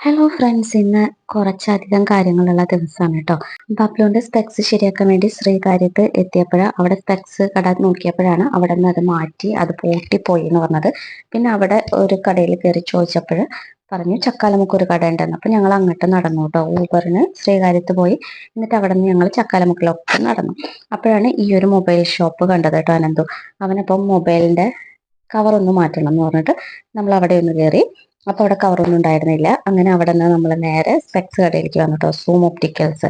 Hello friends, ഇന്ന് കുറച്ചധികം കാര്യങ്ങളുള്ള ദിവസമാണ് കേട്ടോ. ബബ്ലുവിന്റെ സ്പെക്സ് ശരിയാക്കാൻ വേണ്ടി ശ്രീകാര്യത്ത് എത്തിയപ്പോഴ് അവിടെ സ്പെക്സ് കട നോക്കിയപ്പോഴാണ് അവിടെ നിന്ന് അത് മാറ്റി അത് പൂട്ടിപ്പോയി എന്ന് പറഞ്ഞത്. പിന്നെ അവിടെ ഒരു കടയിൽ കയറി ചോദിച്ചപ്പോൾ പറഞ്ഞു ചക്കാലമുക്ക് ഒരു കട ഉണ്ടെന്ന്. അപ്പൊ ഞങ്ങൾ അങ്ങോട്ട് നടന്നു കേട്ടോ. ഊബറിന് ശ്രീകാര്യത്ത് പോയി, എന്നിട്ട് അവിടെ നിന്ന് ഞങ്ങൾ ചക്കാലമുക്കിലൊക്കെ നടന്നു. അപ്പോഴാണ് ഈ ഒരു മൊബൈൽ ഷോപ്പ് കണ്ടത് കേട്ടോ. അനന്തു അവനപ്പം മൊബൈലിന്റെ കവർ ഒന്ന് മാറ്റണം എന്ന് പറഞ്ഞിട്ട് നമ്മൾ അവിടെ ഒന്ന് കയറി. അപ്പൊ അവിടെ കവറൊന്നും ഉണ്ടായിരുന്നില്ല. അങ്ങനെ അവിടെ നിന്ന് നമ്മൾ നേരെ സ്പെക്സ് കടയിലേക്ക് വന്നു കേട്ടോ, സൂം ഒപ്റ്റിക്കൽസ്.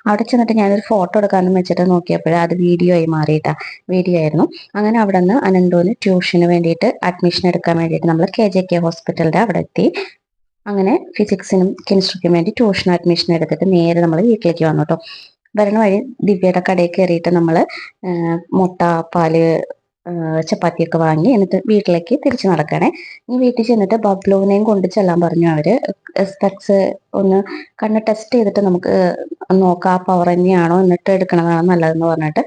അവിടെ ചെന്നിട്ട് ഞാനൊരു ഫോട്ടോ എടുക്കാനും വെച്ചിട്ട് നോക്കിയപ്പോഴേ അത് വീഡിയോ ആയി മാറിയിട്ടാ. വീഡിയോ ആയിരുന്നു. അങ്ങനെ അവിടെ നിന്ന് അനന്തുവിന് ട്യൂഷന് വേണ്ടിയിട്ട് അഡ്മിഷൻ എടുക്കാൻ വേണ്ടിയിട്ട് നമ്മൾ KJK ഹോസ്പിറ്റലിന്റെ അവിടെ എത്തി. അങ്ങനെ ഫിസിക്സിനും കെമിസ്ട്രിക്കും വേണ്ടി ട്യൂഷൻ അഡ്മിഷൻ എടുത്തിട്ട് നേരെ നമ്മൾ വീട്ടിലേക്ക് വന്നു കേട്ടോ. വരണ വഴി ദിവ്യയുടെ കടയിൽ കയറിയിട്ട് നമ്മൾ മുട്ട, പാല്, ചപ്പാത്തിയൊക്കെ വാങ്ങി എന്നിട്ട് വീട്ടിലേക്ക് തിരിച്ചു നടക്കണേ. ഈ വീട്ടിൽ ചെന്നിട്ട് ബബ്ലുവിനെയും കൊണ്ട് ചെല്ലാൻ പറഞ്ഞു അവര്. സ്പെക്സ് ഒന്ന് കണ്ണ് ടെസ്റ്റ് ചെയ്തിട്ട് നമുക്ക് നോക്കാം ആ പവർ തന്നെയാണോ, എന്നിട്ട് എടുക്കണതാണ് നല്ലതെന്ന് പറഞ്ഞിട്ട്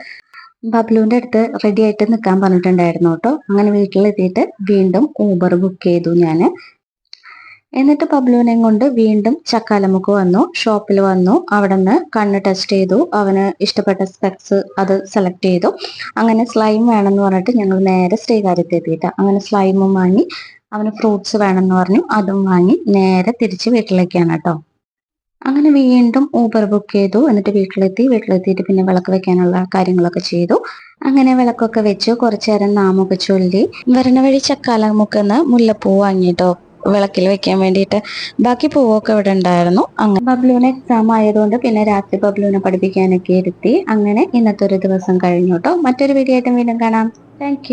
ബബ്ലുവിന്റെ അടുത്ത് റെഡി ആയിട്ട് നിൽക്കാൻ പറഞ്ഞിട്ടുണ്ടായിരുന്നു കേട്ടോ. അങ്ങനെ വീട്ടിലെത്തിയിട്ട് വീണ്ടും ഊബർ ബുക്ക് ചെയ്തു ഞാൻ. എന്നിട്ട് ബബ്ലുവിനെയും കൊണ്ട് വീണ്ടും ചക്കാലമുക്ക് വന്നു, ഷോപ്പിൽ വന്നു. അവിടെ നിന്ന് കണ്ണ് ടെസ്റ്റ് ചെയ്തു, അവന് ഇഷ്ടപ്പെട്ട സ്പെക്സ് അത് സെലക്ട് ചെയ്തു. അങ്ങനെ സ്ലൈം വേണമെന്ന് പറഞ്ഞിട്ട് ഞങ്ങൾ നേരെ ശ്രീകാര്യത്ത് എത്തിയിട്ട് അങ്ങനെ സ്ലൈമും വാങ്ങി. അവന് ഫ്രൂട്ട്സ് വേണമെന്ന് പറഞ്ഞു, അതും വാങ്ങി നേരെ തിരിച്ച് വീട്ടിലേക്കാണ് കേട്ടോ. അങ്ങനെ വീണ്ടും ഊബർ ബുക്ക് ചെയ്തു. എന്നിട്ട് വീട്ടിലെത്തിയിട്ട് പിന്നെ വിളക്ക് വെക്കാനുള്ള കാര്യങ്ങളൊക്കെ ചെയ്തു. അങ്ങനെ വിളക്കൊക്കെ വെച്ചു, കുറച്ചു നേരം നാമൊക്കെ ചൊല്ലി. വരണ വഴി ചക്കാലമുക്കെന്ന് മുല്ലപ്പൂ വാങ്ങിട്ടോ വിളക്കിൽ വെക്കാൻ വേണ്ടിയിട്ട്. ബാക്കി പൂവൊക്കെ ഇവിടെ ഉണ്ടായിരുന്നു. അങ്ങനെ ബബ്ലുവിന് എക്സാം ആയതുകൊണ്ട് പിന്നെ രാത്രി ബബ്ലുവിനെ പഠിപ്പിക്കാനൊക്കെ ഇരുത്തി. അങ്ങനെ ഇന്നത്തെ ഒരു ദിവസം കഴിഞ്ഞു കേട്ടോ. മറ്റൊരു വീഡിയോ ആയിട്ട് വീണ്ടും കാണാം. താങ്ക്